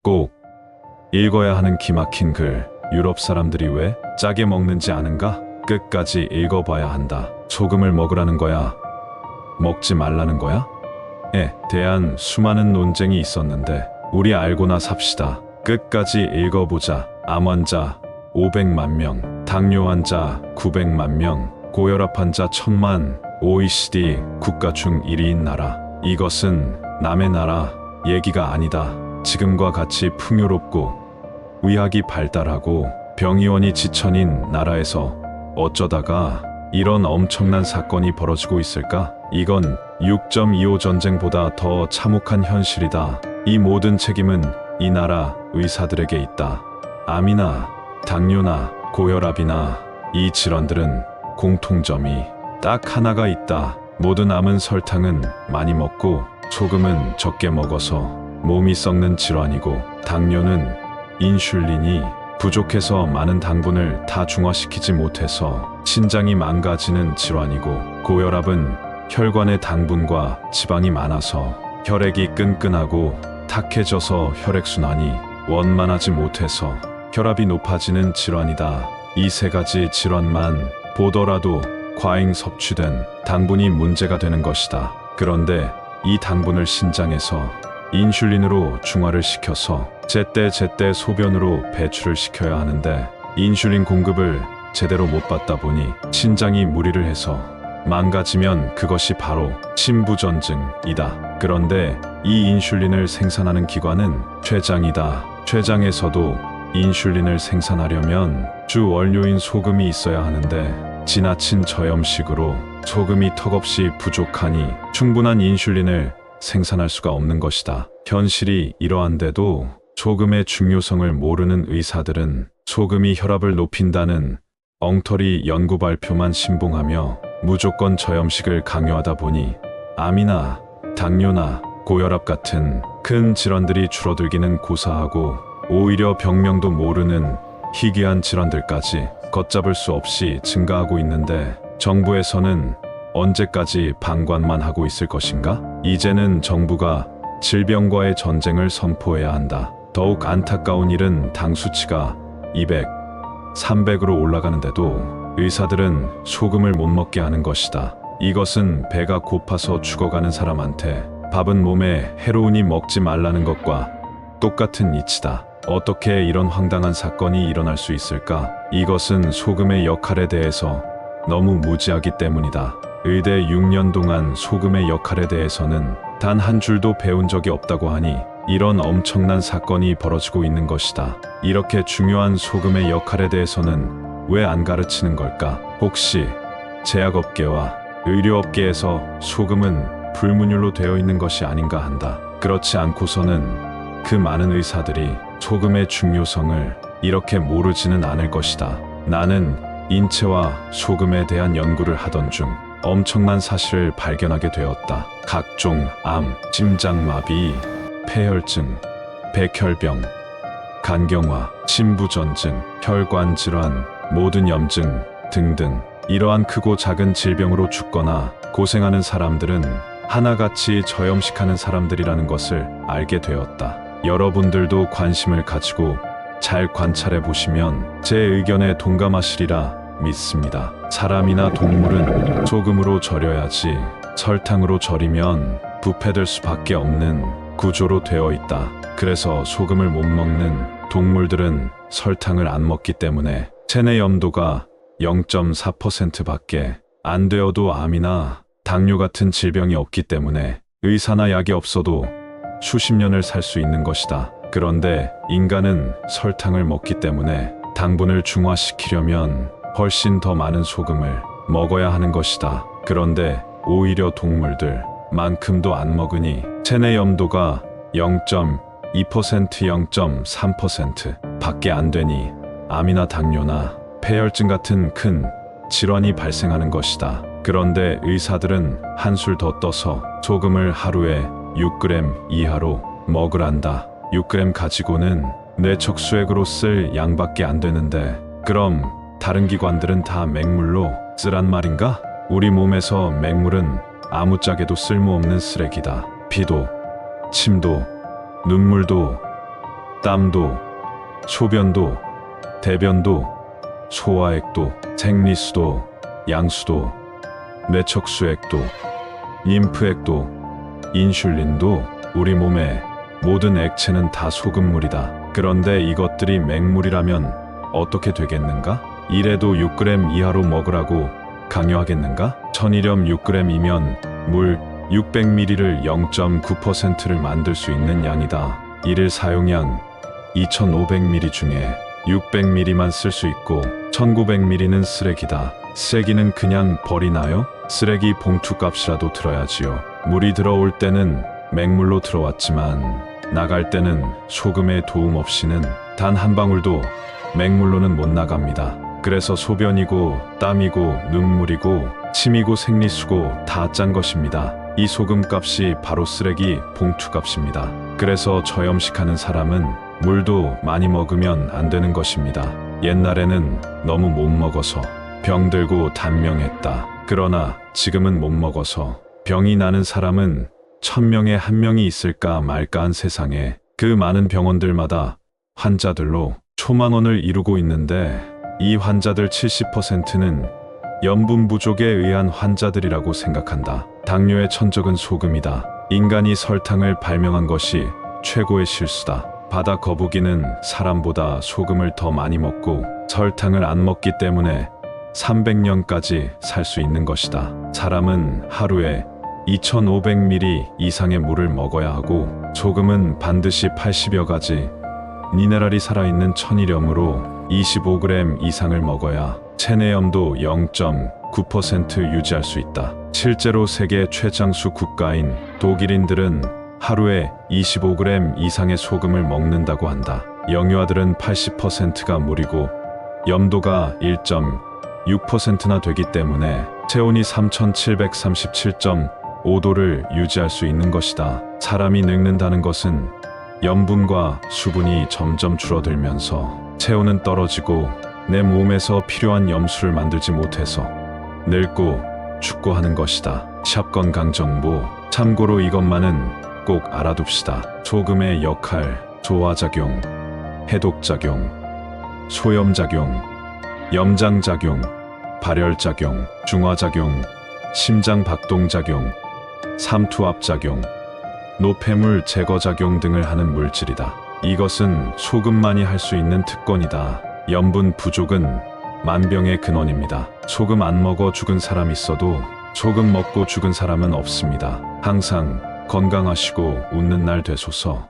꼭 읽어야 하는 기막힌 글. 유럽 사람들이 왜 짜게 먹는지 아는가? 끝까지 읽어봐야 한다. 소금을 먹으라는 거야? 먹지 말라는 거야? 에 대한 수많은 논쟁이 있었는데 우리 알고나 삽시다. 끝까지 읽어보자. 암 환자 500만 명, 당뇨 환자 900만 명, 고혈압 환자 1000만, OECD 국가 중 1위인 나라. 이것은 남의 나라 얘기가 아니다. 지금과 같이 풍요롭고 의학이 발달하고 병의원이 지천인 나라에서 어쩌다가 이런 엄청난 사건이 벌어지고 있을까? 이건 6.25 전쟁보다 더 참혹한 현실이다. 이 모든 책임은 이 나라 의사들에게 있다. 암이나 당뇨나 고혈압이나 이 질환들은 공통점이 딱 하나가 있다. 모든 암은 설탕은 많이 먹고 소금은 적게 먹어서 몸이 썩는 질환이고, 당뇨는 인슐린이 부족해서 많은 당분을 다 중화시키지 못해서 신장이 망가지는 질환이고, 고혈압은 혈관에 당분과 지방이 많아서 혈액이 끈끈하고 탁해져서 혈액순환이 원만하지 못해서 혈압이 높아지는 질환이다. 이 세 가지 질환만 보더라도 과잉 섭취된 당분이 문제가 되는 것이다. 그런데 이 당분을 신장에서 인슐린으로 중화를 시켜서 제때제때 소변으로 배출을 시켜야 하는데, 인슐린 공급을 제대로 못 받다 보니 신장이 무리를 해서 망가지면 그것이 바로 심부전증이다. 그런데 이 인슐린을 생산하는 기관은 췌장이다. 췌장에서도 인슐린을 생산하려면 주 원료인 소금이 있어야 하는데, 지나친 저염식으로 소금이 턱없이 부족하니 충분한 인슐린을 생산할 수가 없는 것이다. 현실이 이러한데도 소금의 중요성을 모르는 의사들은 소금이 혈압을 높인다는 엉터리 연구 발표만 신봉하며 무조건 저염식을 강요하다 보니 암이나 당뇨나 고혈압 같은 큰 질환들이 줄어들기는 고사하고, 오히려 병명도 모르는 희귀한 질환들까지 걷잡을 수 없이 증가하고 있는데, 정부에서는 언제까지 방관만 하고 있을 것인가? 이제는 정부가 질병과의 전쟁을 선포해야 한다. 더욱 안타까운 일은 당 수치가 200, 300으로 올라가는데도 의사들은 소금을 못 먹게 하는 것이다. 이것은 배가 고파서 죽어가는 사람한테 밥은 몸에 해로우니 먹지 말라는 것과 똑같은 이치다. 어떻게 이런 황당한 사건이 일어날 수 있을까? 이것은 소금의 역할에 대해서 너무 무지하기 때문이다. 의대 6년 동안 소금의 역할에 대해서는 단 한 줄도 배운 적이 없다고 하니 이런 엄청난 사건이 벌어지고 있는 것이다. 이렇게 중요한 소금의 역할에 대해서는 왜 안 가르치는 걸까? 혹시 제약업계와 의료업계에서 소금은 불문율로 되어 있는 것이 아닌가 한다. 그렇지 않고서는 그 많은 의사들이 소금의 중요성을 이렇게 모르지는 않을 것이다. 나는 인체와 소금에 대한 연구를 하던 중 엄청난 사실을 발견하게 되었다. 각종 암, 심장마비, 폐혈증, 백혈병, 간경화, 심부전증, 혈관질환, 모든 염증 등등 이러한 크고 작은 질병으로 죽거나 고생하는 사람들은 하나같이 저염식하는 사람들이라는 것을 알게 되었다. 여러분들도 관심을 가지고 잘 관찰해 보시면 제 의견에 동감하시리라 믿습니다. 사람이나 동물은 소금으로 절여야지 설탕으로 절이면 부패될 수밖에 없는 구조로 되어 있다. 그래서 소금을 못 먹는 동물들은 설탕을 안 먹기 때문에 체내 염도가 0.4%밖에 안 되어도 암이나 당뇨 같은 질병이 없기 때문에 의사나 약이 없어도 수십 년을 살 수 있는 것이다. 그런데 인간은 설탕을 먹기 때문에 당분을 중화시키려면 훨씬 더 많은 소금을 먹어야 하는 것이다. 그런데 오히려 동물들만큼도 안 먹으니 체내 염도가 0.2%, 0.3% 밖에 안 되니 암이나 당뇨나 폐혈증 같은 큰 질환이 발생하는 것이다. 그런데 의사들은 한술 더 떠서 소금을 하루에 6g 이하로 먹으란다. 6g 가지고는 뇌 척수액으로 쓸 양밖에 안 되는데, 그럼 다른 기관들은 다 맹물로 쓰란 말인가? 우리 몸에서 맹물은 아무짝에도 쓸모없는 쓰레기다. 피도, 침도, 눈물도 땀도, 소변도, 대변도, 소화액도, 생리수도, 양수도, 뇌척수액도, 림프액도, 인슐린도 우리 몸의 모든 액체는 다 소금물이다. 그런데 이것들이 맹물이라면 어떻게 되겠는가? 이래도 6g 이하로 먹으라고 강요하겠는가? 천일염 6g이면 물 600ml를 0.9%를 만들 수 있는 양이다. 이를 사용량 2500ml 중에 600ml만 쓸 수 있고 1900ml는 쓰레기다. 쓰레기는 그냥 버리나요? 쓰레기 봉투 값이라도 들어야지요. 물이 들어올 때는 맹물로 들어왔지만 나갈 때는 소금의 도움 없이는 단 한 방울도 맹물로는 못 나갑니다. 그래서 소변이고 땀이고 눈물이고 침이고 생리수고 다 짠 것입니다. 이 소금 값이 바로 쓰레기 봉투 값입니다. 그래서 저염식하는 사람은 물도 많이 먹으면 안 되는 것입니다. 옛날에는 너무 못 먹어서 병들고 단명했다. 그러나 지금은 못 먹어서 병이 나는 사람은 1000명에 1명이 있을까 말까한 세상에 그 많은 병원들마다 환자들로 초만원을 이루고 있는데 이 환자들 70%는 염분 부족에 의한 환자들이라고 생각한다. 당뇨의 천적은 소금이다. 인간이 설탕을 발명한 것이 최고의 실수다. 바다 거북이는 사람보다 소금을 더 많이 먹고 설탕을 안 먹기 때문에 300년까지 살 수 있는 것이다. 사람은 하루에 2500ml 이상의 물을 먹어야 하고 소금은 반드시 80여 가지 미네랄이 살아있는 천일염으로 25g 이상을 먹어야 체내염도 0.9% 유지할 수 있다. 실제로 세계 최장수 국가인 독일인들은 하루에 25g 이상의 소금을 먹는다고 한다. 영유아들은 80%가 물이고 염도가 1.6%나 되기 때문에 체온이 3737.5도를 유지할 수 있는 것이다. 사람이 늙는다는 것은 염분과 수분이 점점 줄어들면서 체온은 떨어지고 내 몸에서 필요한 염수를 만들지 못해서 늙고 죽고 하는 것이다. 샵 건강정보 참고로 이것만은 꼭 알아둡시다. 소금의 역할, 조화작용, 해독작용, 소염작용, 염장작용, 발열작용, 중화작용, 심장박동작용, 삼투압작용, 노폐물 제거작용 등을 하는 물질이다. 이것은 소금만이 할 수 있는 특권이다. 염분 부족은 만병의 근원입니다. 소금 안 먹어 죽은 사람 있어도 소금 먹고 죽은 사람은 없습니다. 항상 건강하시고 웃는 날 되소서.